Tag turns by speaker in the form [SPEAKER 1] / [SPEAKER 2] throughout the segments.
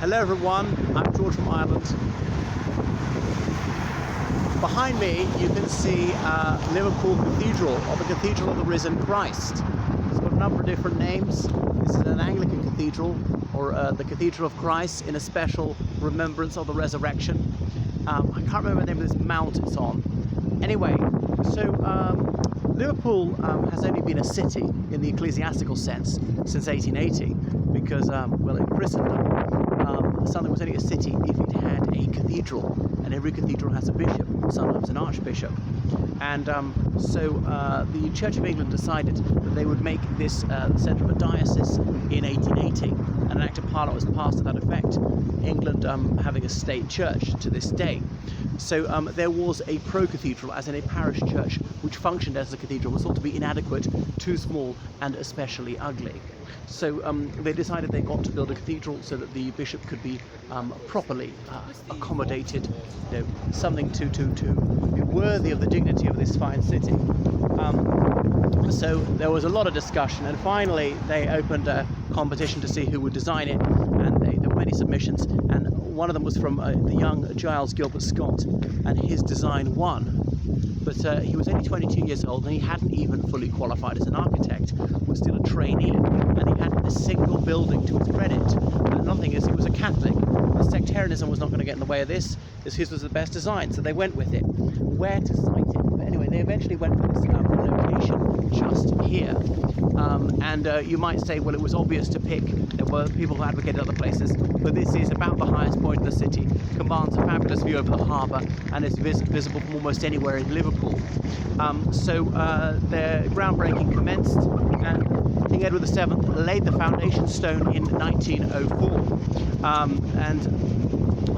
[SPEAKER 1] Hello everyone, I'm George from Ireland. Behind me you can see Liverpool Cathedral, or the Cathedral of the Risen Christ. It's got a number of different names. This is an Anglican cathedral, or the Cathedral of Christ, in a special remembrance of the resurrection. I can't remember the name of this mount it's on. Anyway, so Liverpool has only been a city in the ecclesiastical sense since 1880, because, well, in Christendom, something was only a city if it had a cathedral, and every cathedral has a bishop, sometimes an archbishop. And so the Church of England decided that they would make this the centre of a diocese in 1880, and an Act of Parliament was passed to that effect, England having a state church to this day. So there was a pro-cathedral, as in a parish church, which functioned as a cathedral, was thought to be inadequate, too small, and especially ugly. So they decided they got to build a cathedral so that the bishop could be properly accommodated, you know, something to be worthy of the dignity of this fine city. So there was a lot of discussion, and finally they opened a competition to see who would design it, and there were many submissions, and one of them was from the young Giles Gilbert Scott, and his design won. But he was only 22 years old, and he hadn't even fully qualified as an architect, was still a trainee, and he hadn't a single building to his credit. And another thing is, he was a Catholic. Sectarianism was not going to get in the way of this, as his was the best design, so they went with it. Where to site it? But anyway, they eventually went for this location just here. And you might say, well, it was obvious to pick. There were people who advocated other places, but this is about the highest point of the city, commands a fabulous view over the harbour, and is visible from almost anywhere in Liverpool. So their groundbreaking commenced, and King Edward VII laid the foundation stone in 1904. And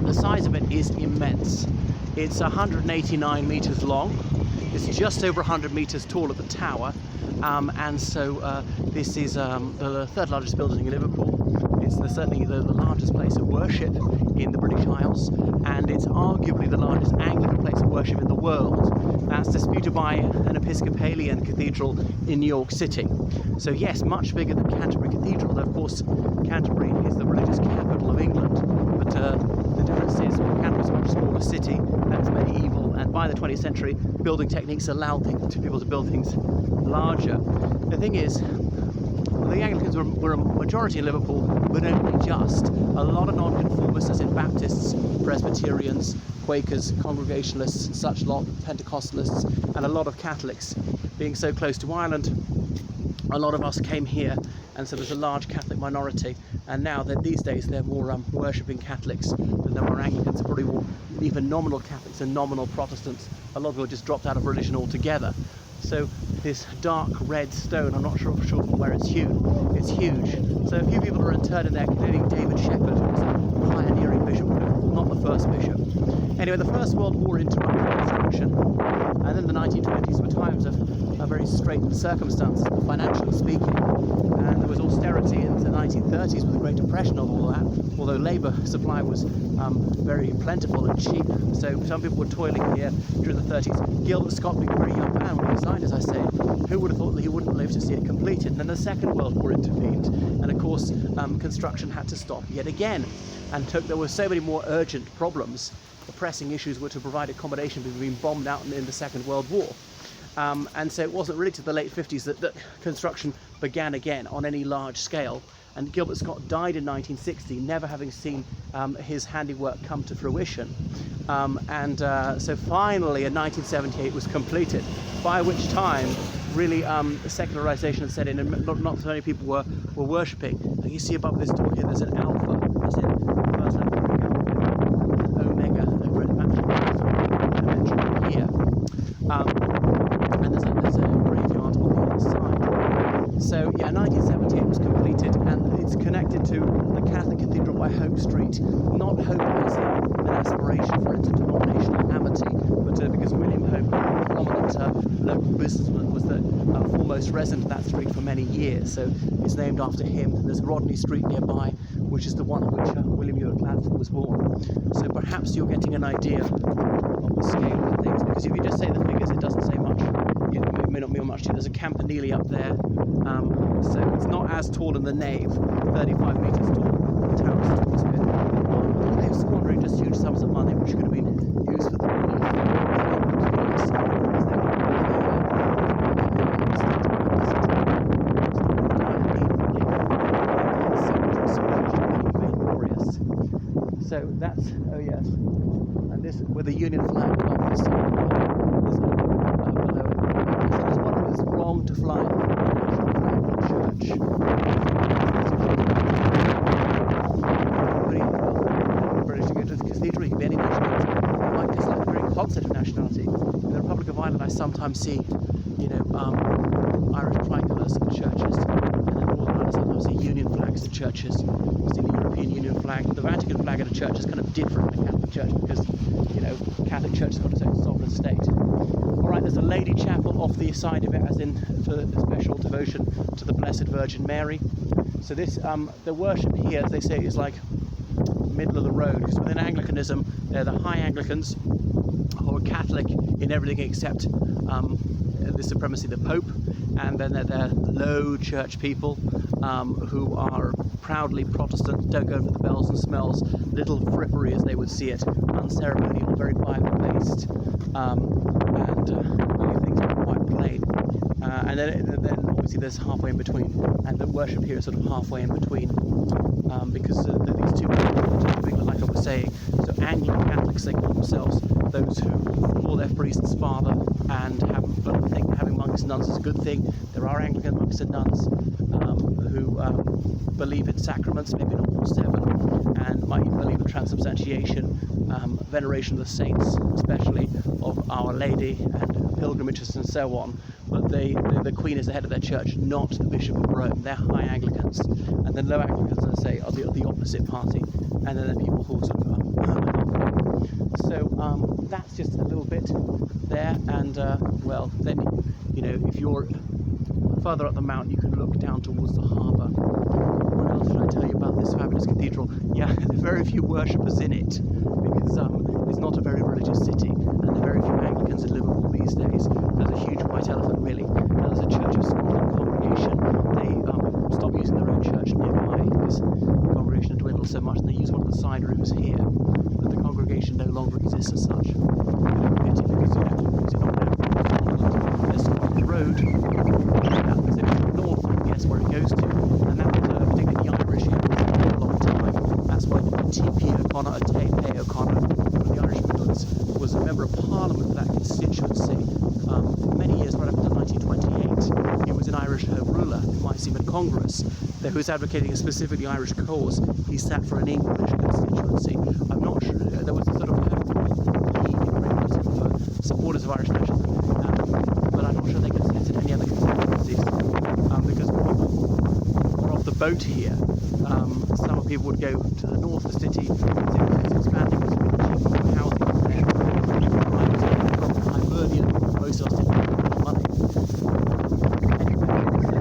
[SPEAKER 1] the size of it is immense. It's 189 metres long. It's just over 100 metres tall at the tower. And so this is the third largest building in Liverpool. It's certainly the largest place of worship in the British Isles, and it's arguably the largest Anglican place of worship in the world. That's disputed by an Episcopalian cathedral in New York City. So yes, much bigger than Canterbury Cathedral, though of course Canterbury is the religious capital of England. But the difference is Canterbury is a much smaller city, and it's medieval, and by the 20th century building techniques allowed people to build things larger. The thing is, the Anglicans were a majority in Liverpool, but only just. A lot of nonconformists, as in Baptists, Presbyterians, Quakers, Congregationalists, such lot, Pentecostalists, and a lot of Catholics. Being so close to Ireland, a lot of us came here, and so there's a large Catholic minority. And now that these days they're more worshipping Catholics than there are Anglicans, probably more even nominal Catholics and nominal Protestants. A lot of people just dropped out of religion altogether. So this dark red stone, I'm not sure from where it's hewn, it's huge. So a few people are interred in there, including David Sheppard, who was a pioneering bishop of Liverpool, not the first bishop. Anyway, the First World War interrupted construction, and then the 1920s were times of very straitened circumstances, financially speaking. And there was austerity in the 1930s with the Great Depression and all that, although labour supply was very plentiful and cheap. So some people were toiling here during the 30s. Gilbert Scott being a very young man when he designed, as I say, who would have thought that he wouldn't live to see it completed? And then the Second World War intervened, and of course construction had to stop yet again. And there were so many more urgent problems. The pressing issues were to provide accommodation for people being bombed out in the Second World War. And so it wasn't really to the late 50s that construction began again on any large scale. And Gilbert Scott died in 1960, never having seen his handiwork come to fruition. So finally in 1978 was completed, by which time really secularization had set in, and not so many people were worshipping. And you see above this door here there's an alpha, as in first letter of the alphabet, and an omega over in the dimension here. And there's a graveyard on the other side. So yeah, 1978 was completed, and it's connected to the Catholic Cathedral by Hope Street. Not Hope as an aspiration for interdenominational amity, but because William Hope, a prominent local businessman, was the foremost resident of that street for many years. So it's named after him. There's Rodney Street nearby, which is the one at which William Ewart Gladstone was born. So perhaps you're getting an idea of the scale of things, because if you just say the figures, it doesn't say much. It may not mean much to you. There's a campanile up there, so it's not as tall in the nave, 35 metres tall. The tower's the tallest bit. So that's, oh yes, and this with the Union flag above this below it. So I was wondering if it's wrong to fly the national flag of the church. British to go to the cathedral, you can be any nationality. Like it's like a very concept of nationality. In the Republic of Ireland, I sometimes see, you know, Irish tricolours in churches, and in Northern Ireland, I sometimes see Union flags in churches. You see the European Union flag. The Vatican flag at a church is kind of different from the Catholic Church because, you know, Catholic Church has got its own sovereign state. All right, there's a lady chapel off the side of it, as in for a special devotion to the Blessed Virgin Mary. So this, the worship here, as they say, is like middle of the road, because within Anglicanism, they're the high Anglicans who are Catholic in everything except the supremacy of the Pope, and then they're low church people who are proudly Protestant, don't go for the bells and smells, little frippery as they would see it, unceremonial, very Bible-based, and believe things are quite plain. And then obviously there's halfway in between, and the worship here is sort of halfway in between, because these two people, like I was saying, so Anglican Catholics, they call themselves those who call their priests father and think having monks and nuns is a good thing. There are Anglican monks and nuns who believe in sacraments, maybe not all 7, and might even believe in transubstantiation, veneration of the saints, especially of Our Lady, and pilgrimages and so on. But the Queen is the head of their church, not the Bishop of Rome. They're high Anglicans, and then low Anglicans, as I say, are the opposite party, and then the people who sort of so that's just a little bit there, and well, then, you know, if you're further up the mountain, you can look down towards the harbour. What else should I tell you about this fabulous cathedral? Yeah, there are very few worshippers in it, because it's not a very religious city, and there are very few Anglicans in Liverpool these days. There's a huge white elephant, really. There's a Church of Scotland congregation. They stopped using their own church nearby because the congregation had dwindled so much, and they use one of the side rooms here. But the congregation no longer exists as such. Because, you know, it's not now. There's Scotland Road, as if north, I guess, where it goes to, and that was particularly the Irish here for a long time. That's why T.P. O'Connor, Tay O'Connor, from the Irish Midlands, was a member of Parliament for that constituency for many years, right up until 1928. He was an Irish Home Ruler. It might seem at Congress, though he was advocating a specifically Irish cause. He sat for an English constituency. I'm not sure, there was a sort of for supporters of Irish nationalism, but I'm not sure they could sit in any other constituencies, because when people were off the boat here, some people would go to the north of the city, it's expanding, because of cheap housing there, from Hibernian, most of us didn't have money. Anyway,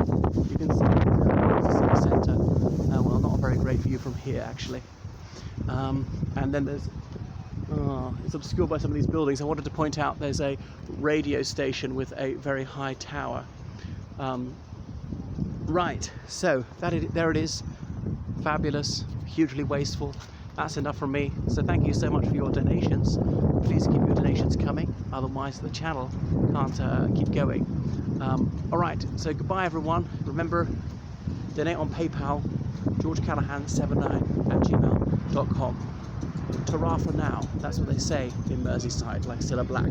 [SPEAKER 1] you can see the city centre, well, not a very great view from here actually, and then there's it's obscured by some of these buildings. I wanted to point out there's a radio station with a very high tower. Right, so there it is. Fabulous, hugely wasteful. That's enough from me. So thank you so much for your donations. Please keep your donations coming, otherwise the channel can't keep going. Alright, so goodbye everyone. Remember, donate on PayPal, georgecallahan79@gmail.com. Ta-ra for now, that's what they say in Merseyside, like Cilla Black.